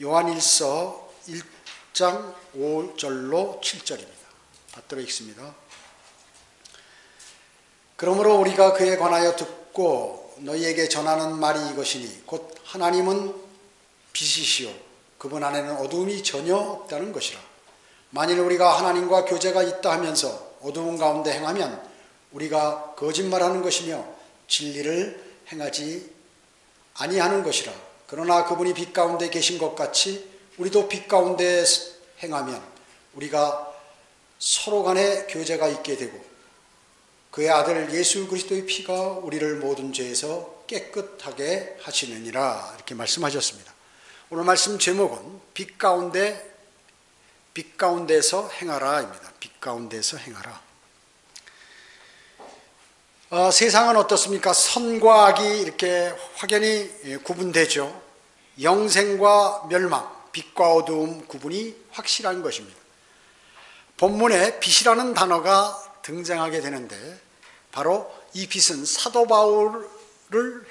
요한일서 1장 5절로 7절입니다. 다 들어있습니다. 그러므로 우리가 그에 관하여 듣고 너희에게 전하는 말이 이것이니 곧 하나님은 빛이시요 그분 안에는 어두움이 전혀 없다는 것이라. 만일 우리가 하나님과 교제가 있다 하면서 어두운 가운데 행하면 우리가 거짓말하는 것이며 진리를 행하지 아니하는 것이라. 그러나 그분이 빛 가운데 계신 것 같이 우리도 빛 가운데 행하면 우리가 서로 간에 교제가 있게 되고 그의 아들 예수 그리스도의 피가 우리를 모든 죄에서 깨끗하게 하시느니라. 이렇게 말씀하셨습니다. 오늘 말씀 제목은 빛 가운데서 행하라입니다. 빛 가운데서 행하라. 세상은 어떻습니까? 선과 악이 이렇게 확연히 구분되죠. 영생과 멸망, 빛과 어두움 구분이 확실한 것입니다. 본문에 빛이라는 단어가 등장하게 되는데 바로 이 빛은 사도 바울을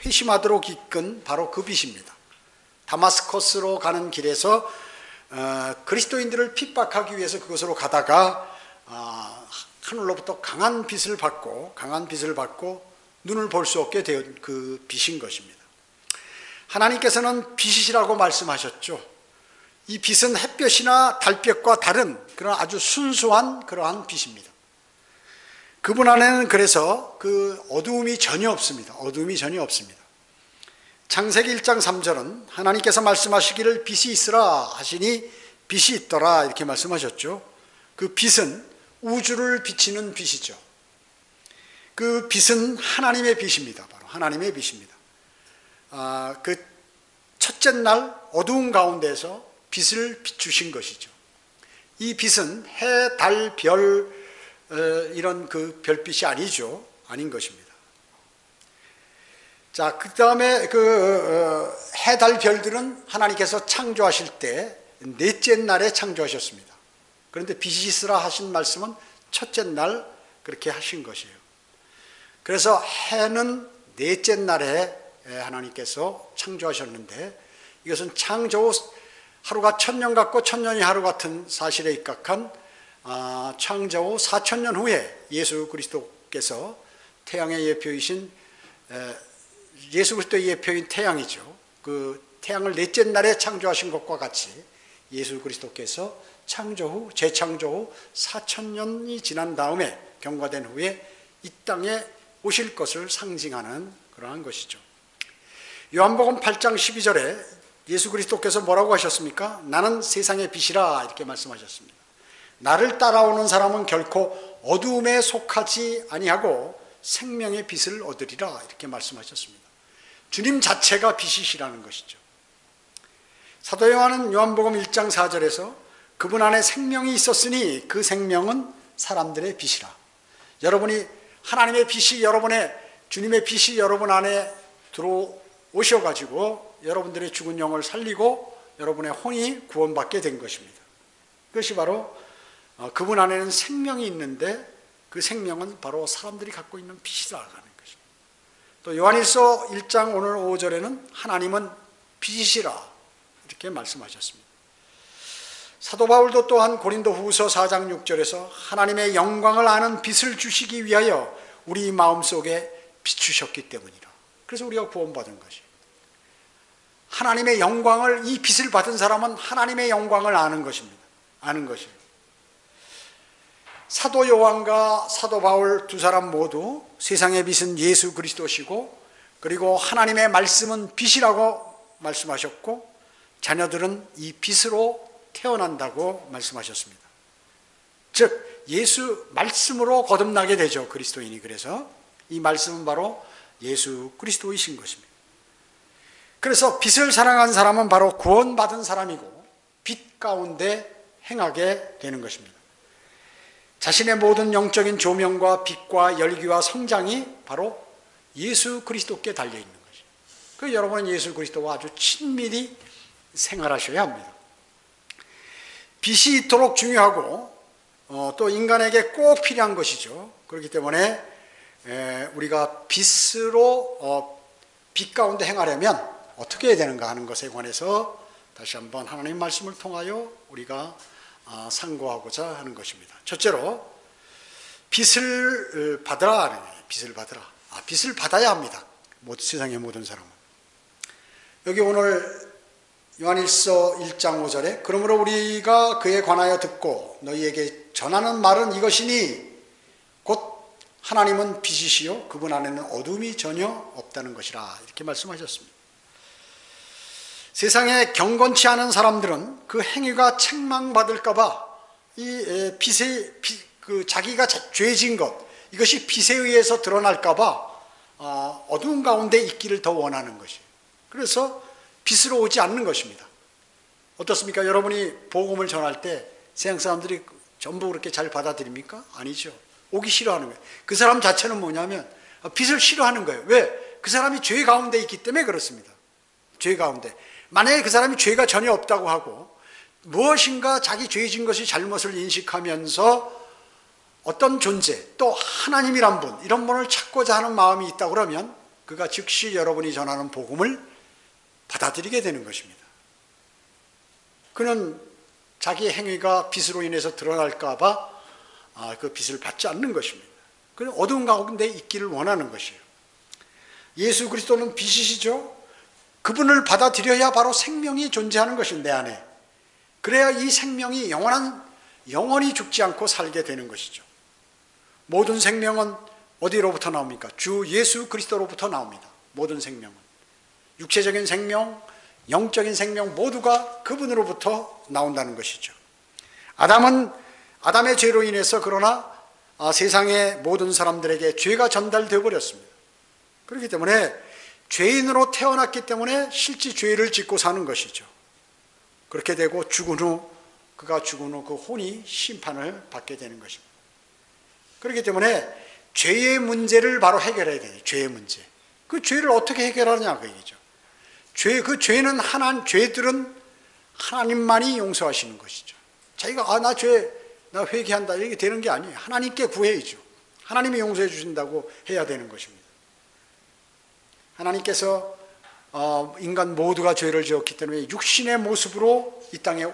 회심하도록 이끈 바로 그 빛입니다. 다마스커스로 가는 길에서 그리스도인들을 핍박하기 위해서 그것으로 가다가 하늘로부터 강한 빛을 받고 눈을 볼 수 없게 된 그 빛인 것입니다. 하나님께서는 빛이시라고 말씀하셨죠. 이 빛은 햇볕이나 달볕과 다른 그런 아주 순수한 그러한 빛입니다. 그분 안에는 그래서 그 어두움이 전혀 없습니다. 창세기 1장 3절은 하나님께서 말씀하시기를 빛이 있으라 하시니 빛이 있더라 이렇게 말씀하셨죠. 그 빛은 우주를 비치는 빛이죠. 그 빛은 하나님의 빛입니다. 바로 하나님의 빛입니다. 그 첫째 날 어두운 가운데서 빛을 비추신 것이죠. 이 빛은 해, 달, 별 이런 그 별빛이 아닌 것입니다. 자, 그 다음에 해, 달, 별들은 하나님께서 창조하실 때 넷째 날에 창조하셨습니다. 그런데 빛이 있으라 하신 말씀은 첫째 날 그렇게 하신 것이에요. 그래서 해는 넷째 날에 하나님께서 창조하셨는데 이것은 창조 후 하루가 1000년 같고 1000년이 하루 같은 사실에 입각한 창조 후 4000년 후에 예수 그리스도께서 태양의 예표이신 예수 그리스도의 예표인 태양이죠. 그 태양을 넷째 날에 창조하신 것과 같이 예수 그리스도께서 재창조 후 4000년이 지난 다음에 경과된 후에 이 땅에 오실 것을 상징하는 그러한 것이죠. 요한복음 8장 12절에 예수 그리스도께서 뭐라고 하셨습니까? 나는 세상의 빛이라 이렇게 말씀하셨습니다. 나를 따라오는 사람은 결코 어두움에 속하지 아니하고 생명의 빛을 얻으리라 이렇게 말씀하셨습니다. 주님 자체가 빛이시라는 것이죠. 사도 요한은 요한복음 1장 4절에서 그분 안에 생명이 있었으니 그 생명은 사람들의 빛이라. 여러분이 하나님의 빛이 주님의 빛이 여러분 안에 들어오셔가지고 여러분들의 죽은 영을 살리고 여러분의 혼이 구원받게 된 것입니다. 그것이 바로 그분 안에는 생명이 있는데 그 생명은 바로 사람들이 갖고 있는 빛이라는 것입니다. 또 요한일서 1장 오늘 5절에는 하나님은 빛이시라 이렇게 말씀하셨습니다. 사도 바울도 또한 고린도 후서 4장 6절에서 하나님의 영광을 아는 빛을 주시기 위하여 우리 마음속에 비추셨기 때문이라. 그래서 우리가 구원받은 것이에요. 하나님의 영광을, 이 빛을 받은 사람은 하나님의 영광을 아는 것입니다. 사도 요한과 사도 바울 두 사람 모두 세상의 빛은 예수 그리스도시고 그리고 하나님의 말씀은 빛이라고 말씀하셨고 자녀들은 이 빛으로 태어난다고 말씀하셨습니다. 즉 예수 말씀으로 거듭나게 되죠. 그리스도인이. 그래서 이 말씀은 바로 예수 그리스도이신 것입니다. 그래서 빛을 사랑한 사람은 바로 구원받은 사람이고 빛 가운데 행하게 되는 것입니다. 자신의 모든 영적인 조명과 빛과 열기와 성장이 바로 예수 그리스도께 달려있는 것이죠. 그래서 여러분은 예수 그리스도와 아주 친밀히 생활하셔야 합니다. 빛이 있도록 중요하고 또 인간에게 꼭 필요한 것이죠. 그렇기 때문에 우리가 빛 가운데 행하려면 어떻게 해야 되는가 하는 것에 관해서 다시 한번 하나님의 말씀을 통하여 우리가 상고하고자 하는 것입니다. 첫째로 빚을 받으라 하는 거예요. 빚을 받으라. 빚을 받아야 합니다. 세상의 모든 사람은. 여기 오늘 요한일서 1장 5절에 그러므로 우리가 그에 관하여 듣고 너희에게 전하는 말은 이것이니 곧 하나님은 빛이시요 그분 안에는 어둠이 전혀 없다는 것이라 이렇게 말씀하셨습니다. 세상에 경건치 않은 사람들은 그 행위가 책망받을까 봐 이 자기가 죄진 것 이것이 빚에 의해서 드러날까 봐 어두운 가운데 있기를 더 원하는 것이에요. 그래서 빚으로 오지 않는 것입니다. 어떻습니까? 여러분이 복음을 전할 때 세상 사람들이 전부 그렇게 잘 받아들입니까? 아니죠. 오기 싫어하는 거예요. 그 사람 자체는 뭐냐면 빚을 싫어하는 거예요. 왜? 그 사람이 죄 가운데 있기 때문에 그렇습니다. 죄 가운데. 만약에 그 사람이 죄가 전혀 없다고 하고 무엇인가 자기 죄진 것이 잘못을 인식하면서 어떤 존재 또 하나님이란 분 이런 분을 찾고자 하는 마음이 있다 그러면 그가 즉시 여러분이 전하는 복음을 받아들이게 되는 것입니다. 그는 자기의 행위가 빚으로 인해서 드러날까 봐 그 빚을 받지 않는 것입니다. 그는 어두운 가운데 있기를 원하는 것이에요. 예수 그리스도는 빛이시죠. 그분을 받아들여야 바로 생명이 존재하는 것입니다. 내 안에. 그래야 이 생명이 영원히 죽지 않고 살게 되는 것이죠. 모든 생명은 어디로부터 나옵니까? 주 예수 그리스도로부터 나옵니다. 모든 생명은. 육체적인 생명, 영적인 생명 모두가 그분으로부터 나온다는 것이죠. 아담의 죄로 인해서 그러나 세상의 모든 사람들에게 죄가 전달되어 버렸습니다. 그렇기 때문에 죄인으로 태어났기 때문에 실제 죄를 짓고 사는 것이죠. 그렇게 되고 그가 죽은 후 그 혼이 심판을 받게 되는 것입니다. 그렇기 때문에 죄의 문제를 바로 해결해야 돼요. 죄의 문제. 그 죄를 어떻게 해결하느냐 그 얘기죠. 죄들은 하나님만이 용서하시는 것이죠. 자기가 나 회개한다 이렇게 되는 게 아니에요. 하나님께 구해야죠. 하나님이 용서해 주신다고 해야 되는 것입니다. 하나님께서 인간 모두가 죄를 지었기 때문에 육신의 모습으로 이 땅에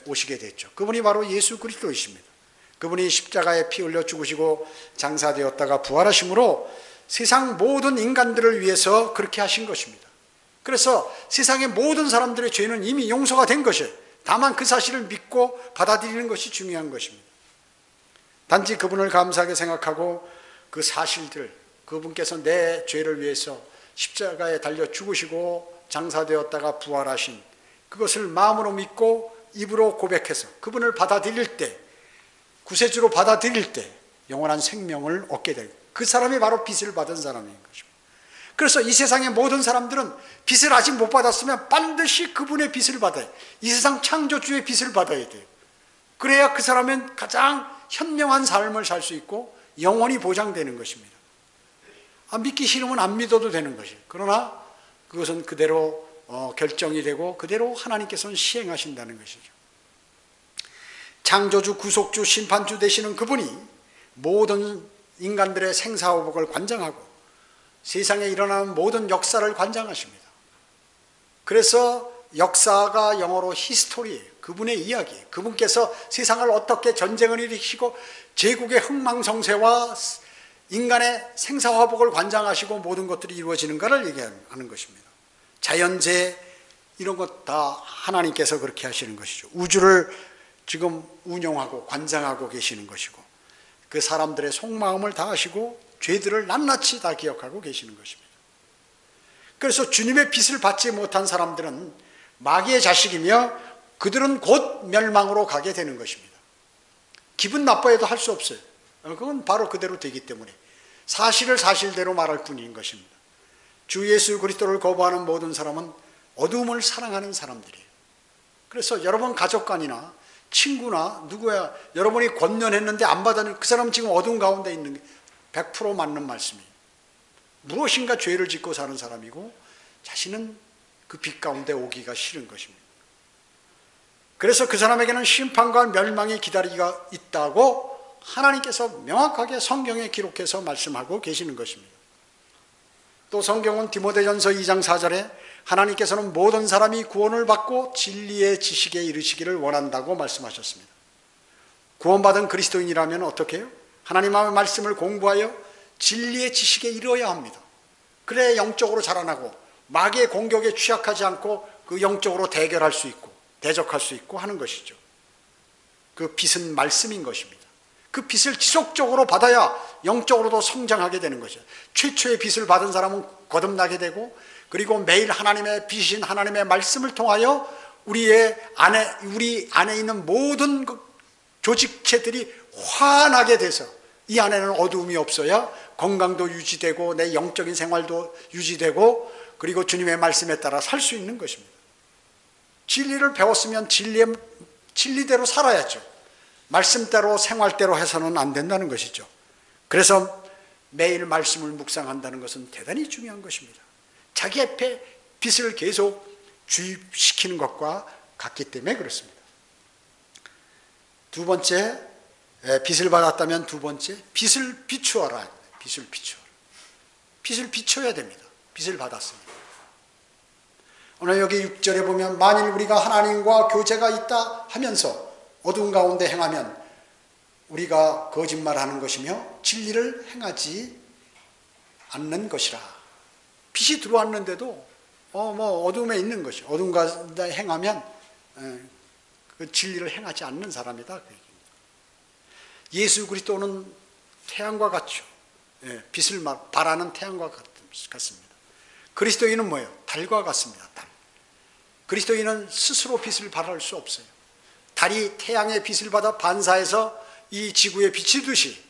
오시게 됐죠. 그분이 바로 예수 그리스도이십니다. 그분이 십자가에 피 흘려 죽으시고 장사되었다가 부활하심으로 세상 모든 인간들을 위해서 그렇게 하신 것입니다. 그래서 세상의 모든 사람들의 죄는 이미 용서가 된 것이에요. 다만 그 사실을 믿고 받아들이는 것이 중요한 것입니다. 단지 그분을 감사하게 생각하고 그 사실들, 그분께서 내 죄를 위해서 십자가에 달려 죽으시고 장사되었다가 부활하신 그것을 마음으로 믿고 입으로 고백해서 그분을 받아들일 때, 구세주로 받아들일 때 영원한 생명을 얻게 되고 그 사람이 바로 빚을 받은 사람인 것입니다. 그래서 이 세상의 모든 사람들은 빚을 아직 못 받았으면 반드시 그분의 빚을 받아야 돼요. 이 세상 창조주의 빚을 받아야 돼요. 그래야 그 사람은 가장 현명한 삶을 살 수 있고 영원히 보장되는 것입니다. 믿기 싫으면 안 믿어도 되는 것이에요. 그러나 그것은 그대로 결정이 되고 그대로 하나님께서는 시행하신다는 것이죠. 창조주, 구속주, 심판주 되시는 그분이 모든 인간들의 생사호복을 관장하고 세상에 일어나는 모든 역사를 관장하십니다. 그래서 역사가 영어로 히스토리예요. 그분의 이야기예요. 그분께서 세상을 어떻게 전쟁을 일으키시고 제국의 흥망성쇠와 인간의 생사화복을 관장하시고 모든 것들이 이루어지는가를 얘기하는 것입니다. 자연재해 이런 것 다 하나님께서 그렇게 하시는 것이죠. 우주를 지금 운영하고 관장하고 계시는 것이고 그 사람들의 속마음을 다 아시고 죄들을 낱낱이 다 기억하고 계시는 것입니다. 그래서 주님의 빛을 받지 못한 사람들은 마귀의 자식이며 그들은 곧 멸망으로 가게 되는 것입니다. 기분 나빠해도 할 수 없어요. 그건 바로 그대로 되기 때문에 사실을 사실대로 말할 뿐인 것입니다. 주 예수 그리스도를 거부하는 모든 사람은 어두움을 사랑하는 사람들이에요. 그래서 여러분 가족간이나 친구나 누구야 여러분이 권면했는데 안 받아는 그 사람은 지금 어두운 가운데 있는 게 100% 맞는 말씀이에요. 무엇인가 죄를 짓고 사는 사람이고 자신은 그 빛 가운데 오기가 싫은 것입니다. 그래서 그 사람에게는 심판과 멸망이 기다리가 있다고 하나님께서 명확하게 성경에 기록해서 말씀하고 계시는 것입니다. 또 성경은 디모데전서 2장 4절에 하나님께서는 모든 사람이 구원을 받고 진리의 지식에 이르시기를 원한다고 말씀하셨습니다. 구원받은 그리스도인이라면 어떻게 해요? 하나님의 말씀을 공부하여 진리의 지식에 이르어야 합니다. 그래야 영적으로 자라나고 마귀의 공격에 취약하지 않고 그 영적으로 대결할 수 있고 대적할 수 있고 하는 것이죠. 그 빛은 말씀인 것입니다. 그 빛을 지속적으로 받아야 영적으로도 성장하게 되는 것이죠. 최초의 빛을 받은 사람은 거듭나게 되고, 그리고 매일 하나님의 빛인 하나님의 말씀을 통하여 우리 안에 있는 모든 조직체들이 환하게 돼서 이 안에는 어두움이 없어야 건강도 유지되고 내 영적인 생활도 유지되고, 그리고 주님의 말씀에 따라 살 수 있는 것입니다. 진리를 배웠으면 진리대로 살아야죠. 말씀대로 생활대로 해서는 안 된다는 것이죠. 그래서 매일 말씀을 묵상한다는 것은 대단히 중요한 것입니다. 자기 앞에 빛을 계속 주입시키는 것과 같기 때문에 그렇습니다. 두 번째, 빛을 받았다면 두 번째, 빛을 비추어라. 빛을 비추어라. 빛을 비춰야 됩니다. 빛을 받았습니다. 오늘 여기 6절에 보면 만일 우리가 하나님과 교제가 있다 하면서 어두운 가운데 행하면 우리가 거짓말하는 것이며 진리를 행하지 않는 것이라. 빛이 들어왔는데도 어둠에 있는 것이, 어두운 가운데 행하면 그 진리를 행하지 않는 사람이다, 그 얘기입니다. 예수 그리스도는 태양과 같죠. 빛을 발하는 태양과 같습니다. 그리스도인은 뭐예요? 달과 같습니다. 달. 그리스도인은 스스로 빛을 발할 수 없어요. 달이 태양의 빛을 받아 반사해서 이 지구에 비치듯이,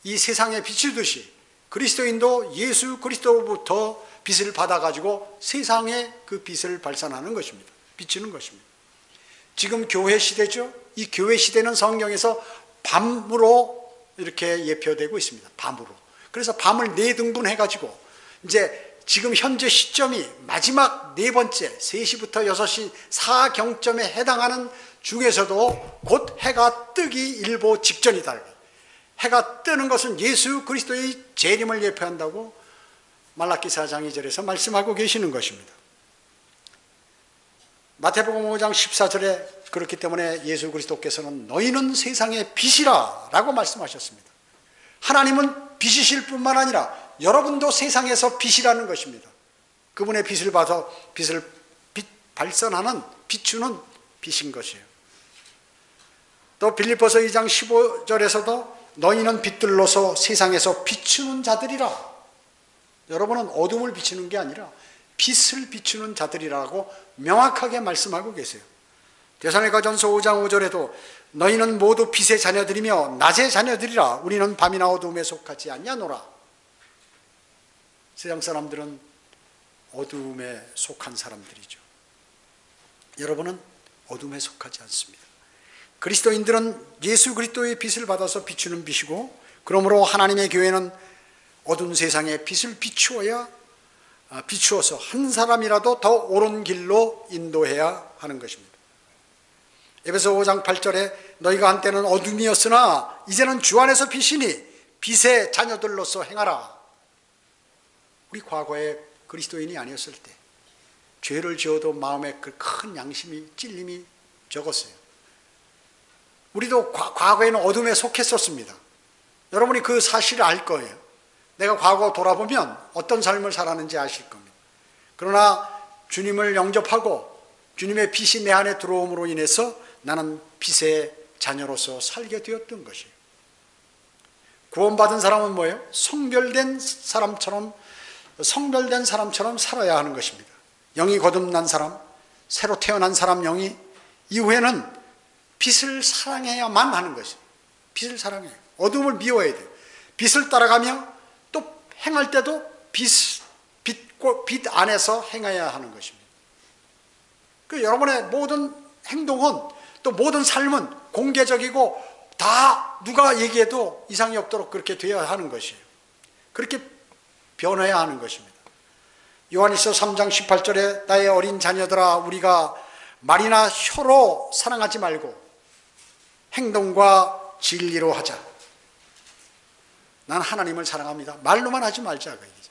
이 세상에 비치듯이 그리스도인도 예수 그리스도로부터 빛을 받아가지고 세상에 그 빛을 발산하는 것입니다. 비추는 것입니다. 지금 교회 시대죠. 이 교회 시대는 성경에서 밤으로 이렇게 예표되고 있습니다. 밤으로. 그래서 밤을 4등분 해가지고 이제 지금 현재 시점이 마지막 네 번째 3시부터 6시 4경점에 해당하는 중에서도 곧 해가 뜨기 일보 직전이다. 해가 뜨는 것은 예수 그리스도의 재림을 예표한다고 말라기 4장 2절에서 말씀하고 계시는 것입니다. 마태복음 5장 14절에 그렇기 때문에 예수 그리스도께서는 너희는 세상의 빛이라 라고 말씀하셨습니다. 하나님은 빛이실 뿐만 아니라 여러분도 세상에서 빛이라는 것입니다. 그분의 빛을 봐서 빛을 발산하는, 비추는 빛인 것이에요. 또 빌립보서 2장 15절에서도 너희는 빛들로서 세상에서 비추는 자들이라. 여러분은 어둠을 비추는 게 아니라 빛을 비추는 자들이라고 명확하게 말씀하고 계세요. 데살로니가전서 5장 5절에도 너희는 모두 빛의 자녀들이며 낮의 자녀들이라. 우리는 밤이나 어둠에 속하지 아니하노라. 세상 사람들은 어둠에 속한 사람들이죠. 여러분은 어둠에 속하지 않습니다. 그리스도인들은 예수 그리스도의 빛을 받아서 비추는 빛이고, 그러므로 하나님의 교회는 어두운 세상에 빛을 비추어서 한 사람이라도 더 옳은 길로 인도해야 하는 것입니다. 에베소 5장 8절에 너희가 한때는 어둠이었으나 이제는 주 안에서 빛이니 빛의 자녀들로서 행하라. 우리 과거에 그리스도인이 아니었을 때 죄를 지어도 마음에 그 큰 양심이, 찔림이 적었어요. 우리도 과거에는 어둠에 속했었습니다. 여러분이 그 사실을 알 거예요. 내가 과거 돌아보면 어떤 삶을 살았는지 아실 겁니다. 그러나 주님을 영접하고 주님의 빛이 내 안에 들어옴으로 인해서 나는 빛의 자녀로서 살게 되었던 것이에요. 구원받은 사람은 뭐예요? 성별된 사람처럼 살아야 하는 것입니다. 영이 거듭난 사람, 새로 태어난 사람 영이 이후에는 빛을 사랑해야만 하는 것이에요. 빛을 사랑해요. 어둠을 미워야 돼요. 빛을 따라가며 또 행할 때도 빛 안에서 행해야 하는 것입니다. 그 여러분의 모든 행동은, 또 모든 삶은 공개적이고 다 누가 얘기해도 이상이 없도록 그렇게 되어야 하는 것이에요. 그렇게 변해야 하는 것입니다. 요한일서 3장 18절에 나의 어린 자녀들아 우리가 말이나 혀로 사랑하지 말고 행동과 진리로 하자. 난 하나님을 사랑합니다. 말로만 하지 말자 그 얘기죠.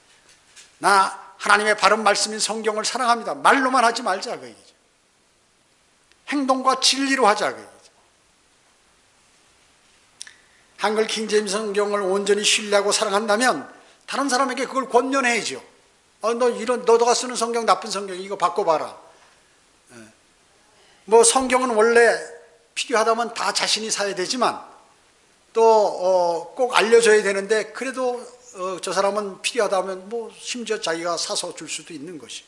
나 하나님의 바른 말씀인 성경을 사랑합니다. 말로만 하지 말자 그 얘기죠. 행동과 진리로 하자 그 얘기죠. 한글 킹제임스 성경을 온전히 신뢰하고 사랑한다면 다른 사람에게 그걸 권면해야죠. 너가 쓰는 성경 나쁜 성경 이거 바꿔봐라. 뭐 성경은 원래 필요하다면 다 자신이 사야 되지만 또 꼭 알려줘야 되는데 그래도 저 사람은 필요하다면 뭐 심지어 자기가 사서 줄 수도 있는 것이.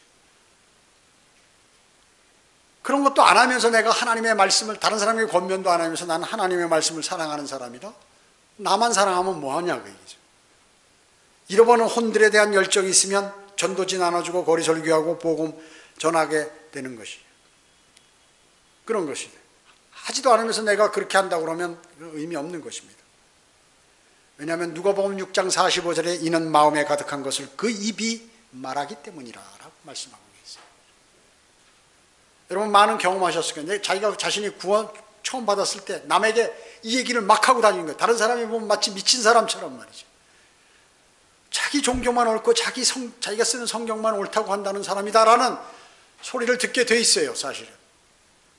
그런 것도 안 하면서 내가 하나님의 말씀을 다른 사람에게 권면도 안 하면서 나는 하나님의 말씀을 사랑하는 사람이다. 나만 사랑하면 뭐하냐 그 얘기죠. 잃어버린 혼들에 대한 열정이 있으면 전도지 나눠주고 거리 설교하고 복음 전하게 되는 것이에요. 그런 것이에요. 하지도 않으면서 내가 그렇게 한다고 그러면 의미 없는 것입니다. 왜냐하면 누가복음 6장 45절에 이는 마음에 가득한 것을 그 입이 말하기 때문이라 라고 말씀하고 계세요. 여러분 많은 경험하셨을 거예요. 자기가 자신이 구원 처음 받았을 때 남에게 이 얘기를 막 하고 다니는 거예요. 다른 사람이 보면 마치 미친 사람처럼 말이죠. 자기 종교만 옳고 자기가 쓰는 성경만 옳다고 한다는 사람이다라는 소리를 듣게 돼 있어요. 사실은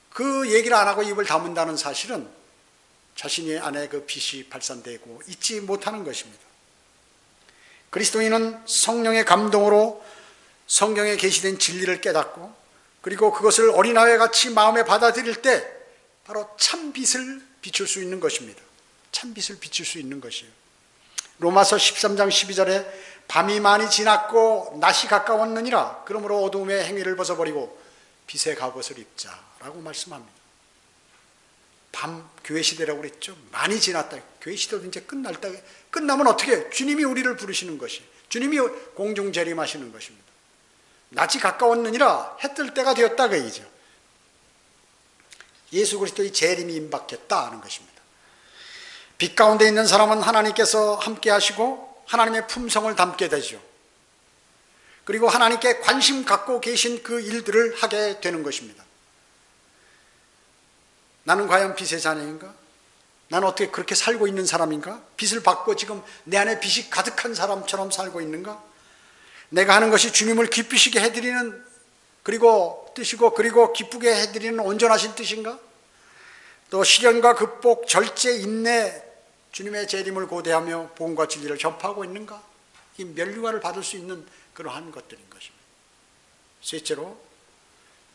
그 얘기를 안 하고 입을 다문다는 사실은 자신의 안에 그 빛이 발산되고 잊지 못하는 것입니다. 그리스도인은 성령의 감동으로 성경에 계시된 진리를 깨닫고 그리고 그것을 어린아이와 같이 마음에 받아들일 때 바로 참빛을 비출 수 있는 것입니다. 참빛을 비출 수 있는 것이에요. 로마서 13장 12절에 밤이 많이 지났고 낮이 가까웠느니라 그러므로 어두움의 행위를 벗어버리고 빛의 갑옷을 입자라고 말씀합니다. 밤 교회 시대라고 그랬죠. 많이 지났다. 교회 시대도 이제 끝나면 어떻게 주님이 우리를 부르시는 것이 주님이 공중 재림하시는 것입니다. 낮이 가까웠느니라 해 뜰 때가 되었다 그 얘기죠. 예수 그리스도의 재림이 임박했다 하는 것입니다. 빛 가운데 있는 사람은 하나님께서 함께 하시고 하나님의 품성을 담게 되죠. 그리고 하나님께 관심 갖고 계신 그 일들을 하게 되는 것입니다. 나는 과연 빛의 자녀인가? 나는 어떻게 그렇게 살고 있는 사람인가? 빛을 받고 지금 내 안에 빛이 가득한 사람처럼 살고 있는가? 내가 하는 것이 주님을 기쁘시게 해드리는 그리고 뜻이고 그리고 기쁘게 해드리는 온전하신 뜻인가? 또 시련과 극복, 절제, 인내, 주님의 재림을 고대하며 복음과 진리를 전파하고 있는가? 이 면류관을 받을 수 있는 그러한 것들인 것입니다. 셋째로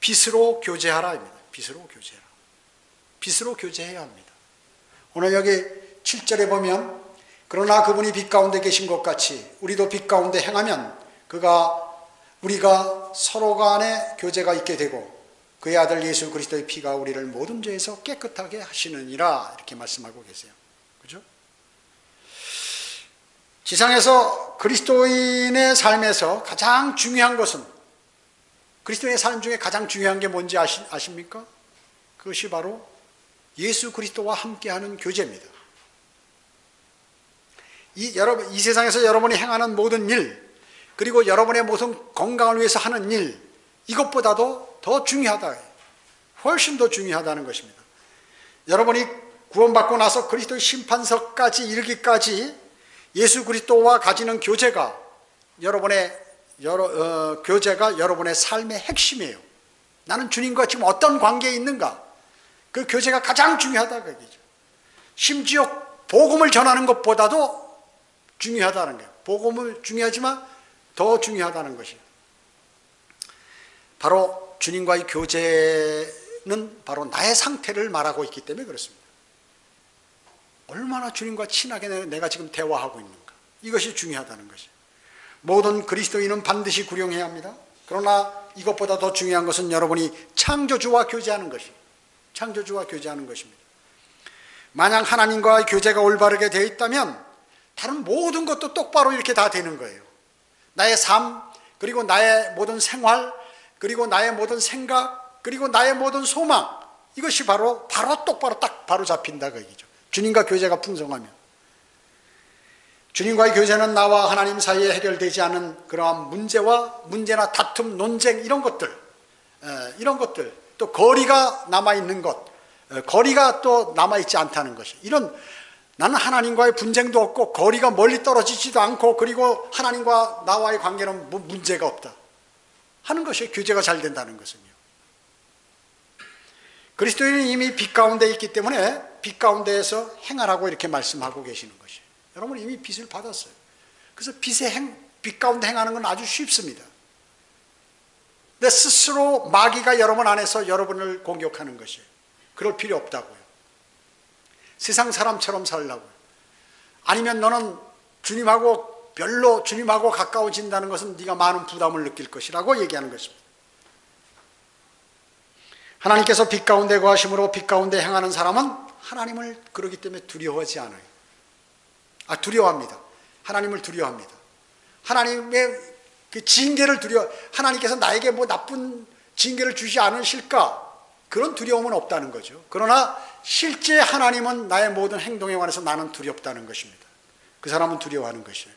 빛으로 교제하라입니다. 빛으로 교제하라. 빛으로 교제해야 합니다. 오늘 여기 7절에 보면 그러나 그분이 빛 가운데 계신 것 같이 우리도 빛 가운데 행하면 우리가 서로 간에 교제가 있게 되고 그의 아들 예수 그리스도의 피가 우리를 모든 죄에서 깨끗하게 하시느니라 이렇게 말씀하고 계세요. 그죠? 지상에서 그리스도인의 삶에서 가장 중요한 것은 그리스도인의 삶 중에 가장 중요한 게 뭔지 아십니까? 그것이 바로 예수 그리스도와 함께하는 교제입니다. 이 세상에서 여러분이 행하는 모든 일 그리고 여러분의 모든 건강을 위해서 하는 일 이것보다도 더 중요하다. 훨씬 더 중요하다는 것입니다. 여러분이 구원받고 나서 그리스도의 심판석까지 이르기까지 예수 그리스도와 가지는 교제가 여러분의 삶의 핵심이에요. 나는 주님과 지금 어떤 관계에 있는가? 그 교제가 가장 중요하다 그 얘기죠. 심지어 복음을 전하는 것보다도 중요하다는 거예요. 복음을 중요하지만 더 중요하다는 것이에요. 바로 주님과의 교제는 바로 나의 상태를 말하고 있기 때문에 그렇습니다. 얼마나 주님과 친하게 내가 지금 대화하고 있는가. 이것이 중요하다는 것이에요. 모든 그리스도인은 반드시 구령해야 합니다. 그러나 이것보다 더 중요한 것은 여러분이 창조주와 교제하는 것이에요. 창조주와 교제하는 것입니다. 만약 하나님과의 교제가 올바르게 되어 있다면 다른 모든 것도 똑바로 이렇게 다 되는 거예요. 나의 삶, 그리고 나의 모든 생활, 그리고 나의 모든 생각, 그리고 나의 모든 소망 이것이 바로 똑바로 딱 바로 잡힌다 그 얘기죠. 주님과 교제가 풍성하면. 주님과의 교제는 나와 하나님 사이에 해결되지 않은 그러한 문제나 다툼, 논쟁 이런 것들 또 거리가 남아있는 것, 거리가 또 남아있지 않다는 것이 이런 나는 하나님과의 분쟁도 없고 거리가 멀리 떨어지지도 않고 그리고 하나님과 나와의 관계는 뭐 문제가 없다 하는 것이 교제가 잘 된다는 것은요. 그리스도인은 이미 빛 가운데 있기 때문에 빛 가운데에서 행하라고 이렇게 말씀하고 계시는 것이에요. 여러분 이미 빛을 받았어요. 그래서 빛 가운데 행하는 건 아주 쉽습니다. 근데 스스로 마귀가 여러분 안에서 여러분을 공격하는 것이에요. 그럴 필요 없다고요. 세상 사람처럼 살라고요. 아니면 너는 주님하고 별로 주님하고 가까워진다는 것은 네가 많은 부담을 느낄 것이라고 얘기하는 것입니다. 하나님께서 빛 가운데 거하심으로 빛 가운데 행하는 사람은 하나님을 그러기 때문에 두려워하지 않아요. 두려워합니다. 하나님을 두려워합니다. 하나님의 그 징계를 하나님께서 나에게 뭐 나쁜 징계를 주지 않으실까? 그런 두려움은 없다는 거죠. 그러나 실제 하나님은 나의 모든 행동에 관해서 나는 두렵다는 것입니다. 그 사람은 두려워하는 것이에요.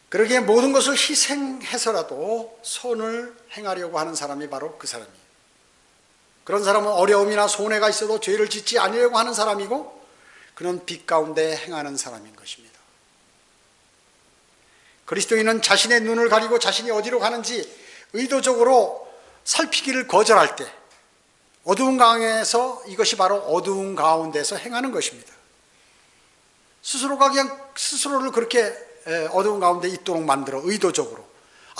그러기에 모든 것을 희생해서라도 선을 행하려고 하는 사람이 바로 그 사람이에요. 그런 사람은 어려움이나 손해가 있어도 죄를 짓지 않으려고 하는 사람이고 그는 빛 가운데 행하는 사람인 것입니다. 그리스도인은 자신의 눈을 가리고 자신이 어디로 가는지 의도적으로 살피기를 거절할 때 어두운 강에서 이것이 바로 어두운 가운데서 행하는 것입니다. 스스로가 그냥 스스로를 그렇게 어두운 가운데 있도록 만들어 의도적으로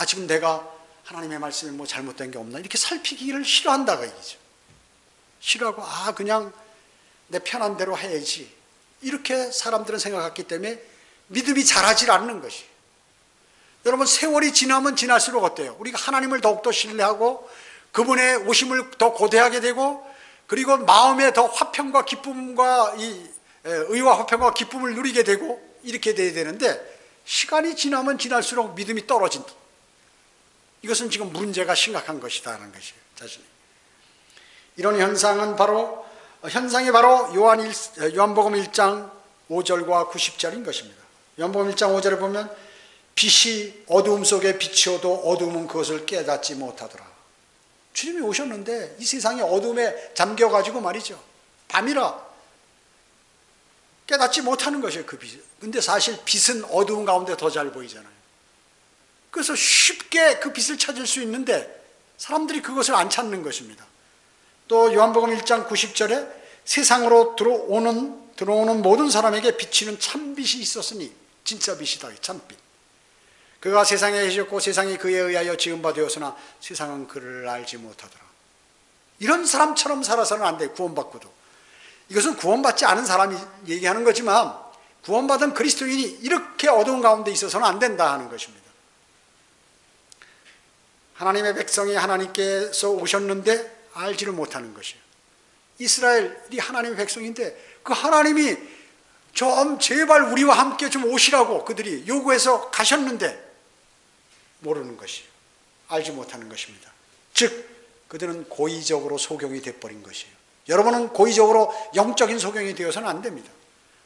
지금 내가 하나님의 말씀에 뭐 잘못된 게 없나 이렇게 살피기를 싫어한다고 얘기죠. 싫어하고 그냥 내 편한 대로 해야지 이렇게 사람들은 생각했기 때문에 믿음이 자라질 않는 것이. 여러분 세월이 지나면 지날수록 어때요? 우리가 하나님을 더욱더 신뢰하고 그분의 오심을 더 고대하게 되고 그리고 마음에 더 화평과 기쁨과 의와 화평과 기쁨을 누리게 되고 이렇게 돼야 되는데 시간이 지나면 지날수록 믿음이 떨어진다. 이것은 지금 문제가 심각한 것이다 하는 것이에요. 자신이. 이런 현상이 바로 요한복음 1장 5절과 90절인 것입니다. 요한복음 1장 5절에 보면 빛이 어두움 속에 비치어도 어두움은 그것을 깨닫지 못하더라. 주님이 오셨는데 이 세상이 어둠에 잠겨가지고 말이죠. 밤이라 깨닫지 못하는 것이에요. 그 빛. 근데 사실 빛은 어두운 가운데 더 잘 보이잖아요. 그래서 쉽게 그 빛을 찾을 수 있는데 사람들이 그것을 안 찾는 것입니다. 또 요한복음 1장 90절에 세상으로 들어오는 모든 사람에게 비치는 참빛이 있었으니 진짜 빛이다. 참빛. 그가 세상에 계셨고 세상이 그에 의하여 지은 바 되었으나 세상은 그를 알지 못하더라. 이런 사람처럼 살아서는 안 돼. 구원받고도. 이것은 구원받지 않은 사람이 얘기하는 거지만 구원받은 그리스도인이 이렇게 어두운 가운데 있어서는 안 된다 하는 것입니다. 하나님의 백성이 하나님께서 오셨는데 알지를 못하는 것이에요. 이스라엘이 하나님의 백성인데 그 하나님이 좀 제발 우리와 함께 좀 오시라고 그들이 요구해서 가셨는데 모르는 것이에요. 알지 못하는 것입니다. 즉 그들은 고의적으로 소경이 돼버린 것이에요. 여러분은 고의적으로 영적인 소경이 되어서는 안 됩니다.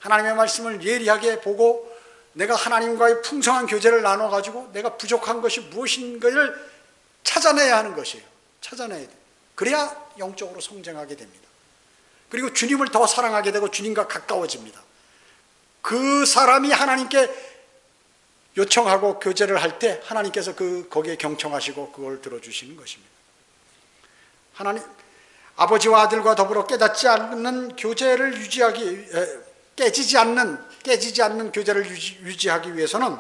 하나님의 말씀을 예리하게 보고 내가 하나님과의 풍성한 교제를 나눠가지고 내가 부족한 것이 무엇인가를 찾아내야 하는 것이에요. 찾아내야 돼요. 그래야 영적으로 성장하게 됩니다. 그리고 주님을 더 사랑하게 되고 주님과 가까워집니다. 그 사람이 하나님께 요청하고 교제를 할 때 하나님께서 거기에 경청하시고 그걸 들어주시는 것입니다. 하나님 아버지와 아들과 더불어 깨닫지 않는 교제를 깨지지 않는 교제를 유지하기 위해서는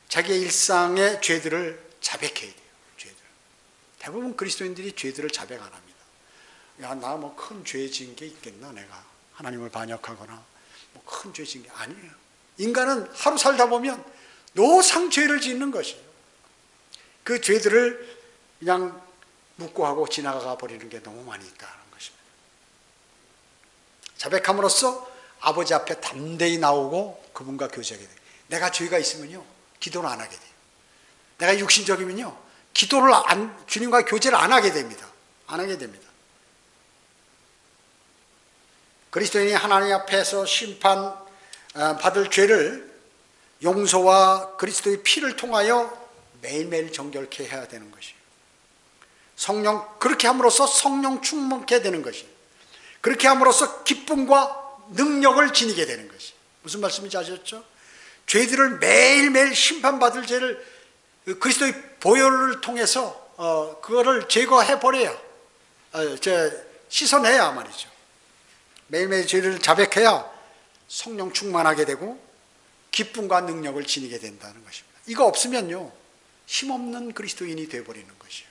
자기의 일상의 죄들을 자백해야 돼요. 죄들. 대부분 그리스도인들이 죄들을 자백 안 합니다. 야, 나 뭐 큰 죄 지은 게 있겠나 내가 하나님을 반역하거나 뭐 큰 죄 지은 게 아니에요. 인간은 하루 살다 보면 노상 죄를 짓는 것이에요. 그 죄들을 그냥 묵고하고 지나가 버리는 게 너무 많이 있다는 것입니다. 자백함으로써 아버지 앞에 담대히 나오고 그분과 교제하게 돼요. 내가 죄가 있으면요 기도를 안 하게 돼요. 내가 육신적이면요 주님과 교제를 안 하게 됩니다. 안 하게 됩니다. 그리스도인이 하나님 앞에서 심판 받을 죄를 용서와 그리스도의 피를 통하여 매일매일 정결케 해야 되는 것이에요. 그렇게 함으로써 성령 충만케 되는 것이에요. 그렇게 함으로써 기쁨과 능력을 지니게 되는 것이. 무슨 말씀인지 아셨죠? 죄들을 매일매일 심판받을 죄를 그리스도의 보혈을 통해서 그거를 제거해 버려야, 씻어내야 말이죠. 매일매일 죄를 자백해야 성령 충만하게 되고 기쁨과 능력을 지니게 된다는 것입니다. 이거 없으면요, 힘없는 그리스도인이 되어버리는 것이에요.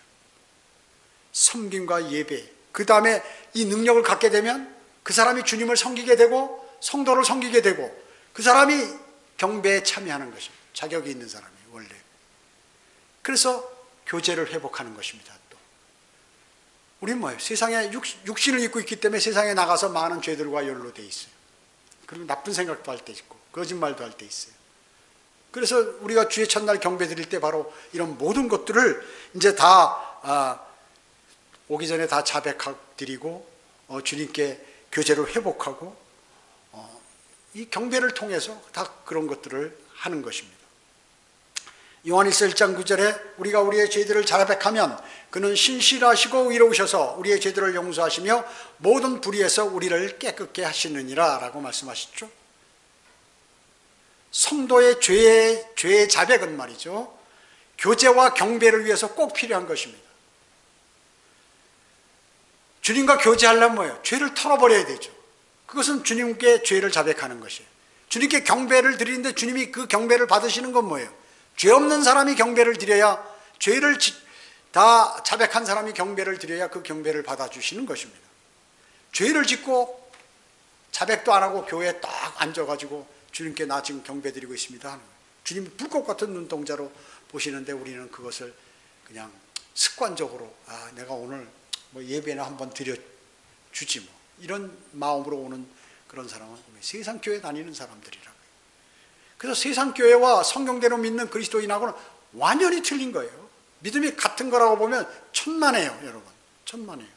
섬김과 예배, 그 다음에 이 능력을 갖게 되면 그 사람이 주님을 섬기게 되고 성도를 섬기게 되고 그 사람이 경배에 참여하는 것입니다. 자격이 있는 사람이 원래. 그래서 교제를 회복하는 것입니다. 또 우리는 뭐예요? 세상에 육신을 입고 있기 때문에 세상에 나가서 많은 죄들과 연루되어 있어요. 그리고 나쁜 생각도 할 때 있고 거짓말도 할 때 있어요. 그래서 우리가 주의 첫날 경배 드릴 때 바로 이런 모든 것들을 이제 다 오기 전에 다 자백드리고 주님께 교제를 회복하고 이 경배를 통해서 다 그런 것들을 하는 것입니다. 요한일서 1장 9절에 우리가 우리의 죄들을 자백하면 그는 신실하시고 의로우셔서 우리의 죄들을 용서하시며 모든 불의에서 우리를 깨끗게 하시느니라 라고 말씀하셨죠. 성도의 죄의 자백은 말이죠, 교제와 경배를 위해서 꼭 필요한 것입니다. 주님과 교제하려면 뭐예요? 죄를 털어버려야 되죠. 그것은 주님께 죄를 자백하는 것이에요. 주님께 경배를 드리는데 주님이 그 경배를 받으시는 건 뭐예요? 죄 없는 사람이 경배를 드려야, 죄를 다 자백한 사람이 경배를 드려야 그 경배를 받아주시는 것입니다. 죄를 짓고 자백도 안 하고 교회에 딱 앉아가지고 주님께 나 지금 경배 드리고 있습니다 하는 거예요. 주님이 불꽃 같은 눈동자로 보시는데 우리는 그것을 그냥 습관적으로 내가 오늘 뭐 예배나 한번 드려주지 뭐 이런 마음으로 오는 그런 사람은 세상 교회 다니는 사람들이라고요. 그래서 세상 교회와 성경대로 믿는 그리스도인하고는 완전히 틀린 거예요. 믿음이 같은 거라고 보면 천만에요, 여러분. 천만에요.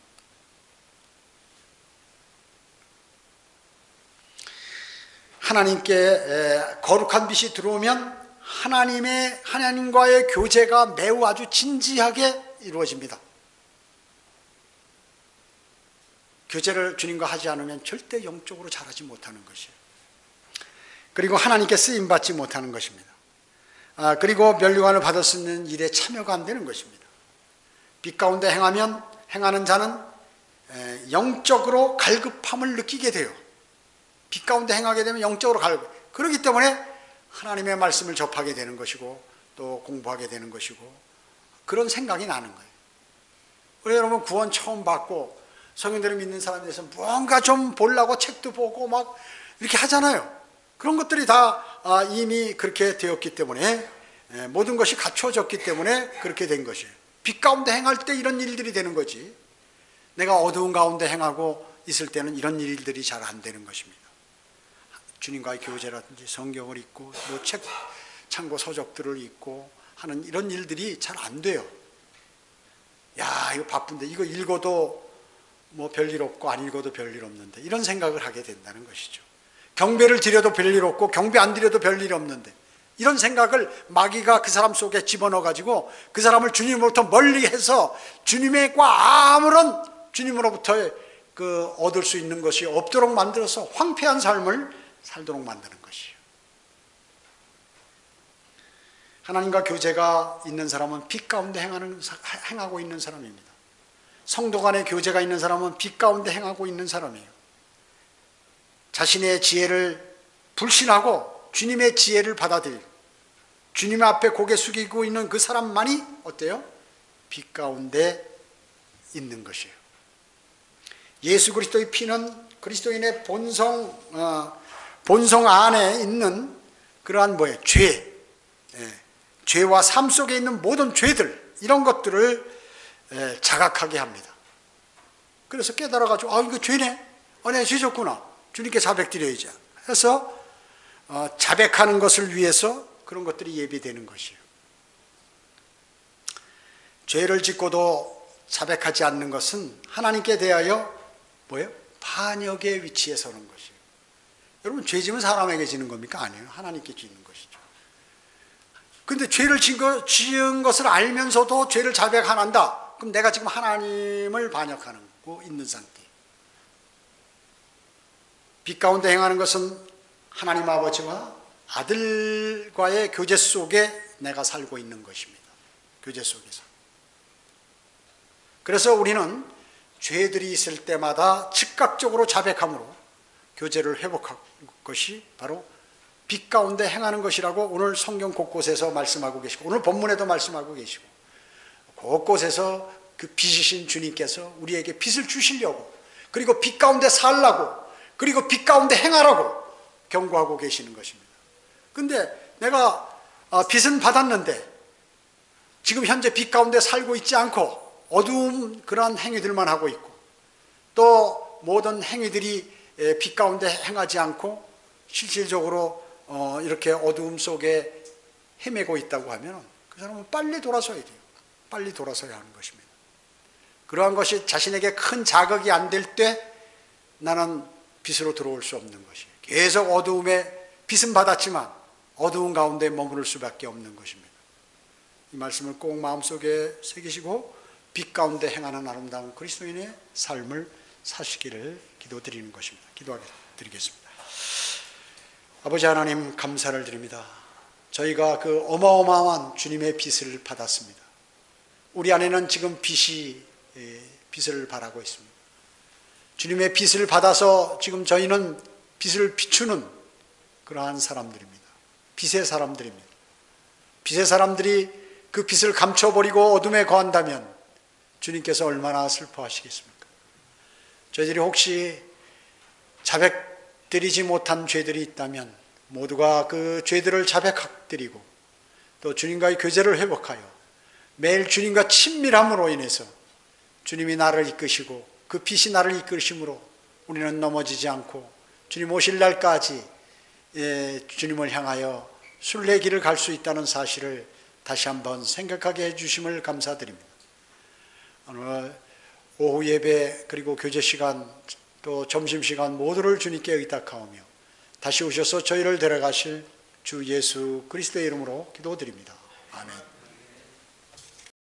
하나님께 거룩한 빛이 들어오면 하나님과의 교제가 매우 아주 진지하게 이루어집니다. 교제를 주님과 하지 않으면 절대 영적으로 자라지 못하는 것이에요. 그리고 하나님께 쓰임받지 못하는 것입니다. 그리고 면류관을 받을 수 있는 일에 참여가 안 되는 것입니다. 빛 가운데 행하는 자는 영적으로 갈급함을 느끼게 돼요. 빛 가운데 행하게 되면 영적으로 갈급. 그렇기 때문에 하나님의 말씀을 접하게 되는 것이고 또 공부하게 되는 것이고 그런 생각이 나는 거예요. 우리 여러분 구원 처음 받고 성경대로 믿는 사람에 대해서 뭔가 좀 보려고 책도 보고 막 이렇게 하잖아요. 그런 것들이 다 이미 그렇게 되었기 때문에, 모든 것이 갖춰졌기 때문에 그렇게 된 것이에요. 빛 가운데 행할 때 이런 일들이 되는 거지, 내가 어두운 가운데 행하고 있을 때는 이런 일들이 잘 안 되는 것입니다. 주님과의 교제라든지 성경을 읽고 뭐 책 참고 서적들을 읽고 하는 이런 일들이 잘 안 돼요. 야, 이거 바쁜데 이거 읽어도 뭐 별일 없고 안 읽어도 별일 없는데, 이런 생각을 하게 된다는 것이죠. 경배를 드려도 별일 없고 경배 안 드려도 별일 없는데, 이런 생각을 마귀가 그 사람 속에 집어넣어 가지고 그 사람을 주님으로부터 멀리해서 주님과 아무런 주님으로부터 얻을 수 있는 것이 없도록 만들어서 황폐한 삶을 살도록 만드는 것이에요. 하나님과 교제가 있는 사람은 빛 가운데 행하고 있는 사람입니다. 성도 간의 교제가 있는 사람은 빛 가운데 행하고 있는 사람이에요. 자신의 지혜를 불신하고 주님의 지혜를 받아들이고 주님 앞에 고개 숙이고 있는 그 사람만이 어때요? 빛 가운데 있는 것이에요. 예수 그리스도의 피는 그리스도인의 본성 안에 있는 그러한 뭐예요? 죄와 삶 속에 있는 모든 죄들, 이런 것들을 자각하게 합니다. 그래서 깨달아가지고 이거 죄네? 내가 죄 졌구나. 주님께 자백드려야지 해서 자백하는 것을 위해서 그런 것들이 예비되는 것이에요. 죄를 짓고도 자백하지 않는 것은 하나님께 대하여 뭐예요? 반역의 위치에 서는 것이에요. 여러분, 죄 지면 사람에게 지는 겁니까? 아니에요. 하나님께 지는 것이죠. 그런데 죄를 지은 것을 알면서도 죄를 자백 안 한다. 그럼 내가 지금 하나님을 반역하고 있는 상태. 빛 가운데 행하는 것은 하나님 아버지와 아들과의 교제 속에 내가 살고 있는 것입니다. 교제 속에서. 그래서 우리는 죄들이 있을 때마다 즉각적으로 자백함으로 교제를 회복할 것이 바로 빛 가운데 행하는 것이라고 오늘 성경 곳곳에서 말씀하고 계시고, 오늘 본문에도 말씀하고 계시고, 곳곳에서 그 빛이신 주님께서 우리에게 빛을 주시려고, 그리고 빛 가운데 살라고, 그리고 빛 가운데 행하라고 경고하고 계시는 것입니다. 근데 내가 빛은 받았는데 지금 현재 빛 가운데 살고 있지 않고 어두운 그러한 행위들만 하고 있고, 또 모든 행위들이 빛 가운데 행하지 않고 실질적으로 이렇게 어두움 속에 헤매고 있다고 하면 그 사람은 빨리 돌아서야 돼요. 빨리 돌아서야 하는 것입니다. 그러한 것이 자신에게 큰 자극이 안 될 때 나는 빛으로 들어올 수 없는 것이에요. 계속 어두움에 빛은 받았지만 어두운 가운데 머무를 수밖에 없는 것입니다. 이 말씀을 꼭 마음속에 새기시고 빛 가운데 행하는 아름다운 그리스도인의 삶을 사시기를 기도드리는 것입니다. 기도드리겠습니다. 아버지 하나님, 감사를 드립니다. 저희가 그 어마어마한 주님의 빛을 받았습니다. 우리 안에는 지금 빛을 발하고 있습니다. 주님의 빛을 받아서 지금 저희는 빛을 비추는 그러한 사람들입니다. 빛의 사람들입니다. 빛의 사람들이 그 빛을 감춰버리고 어둠에 거한다면 주님께서 얼마나 슬퍼하시겠습니까? 저희들이 혹시 자백드리지 못한 죄들이 있다면 모두가 그 죄들을 자백드리고 또 주님과의 교제를 회복하여 매일 주님과 친밀함으로 인해서 주님이 나를 이끄시고 그 빛이 나를 이끄심으로 우리는 넘어지지 않고 주님 오실 날까지 주님을 향하여 순례길을 갈 수 있다는 사실을 다시 한번 생각하게 해주심을 감사드립니다. 오늘 오후 예배 그리고 교제 시간 또 점심시간 모두를 주님께 의탁하오며 다시 오셔서 저희를 데려가실 주 예수 그리스도의 이름으로 기도드립니다. 아멘.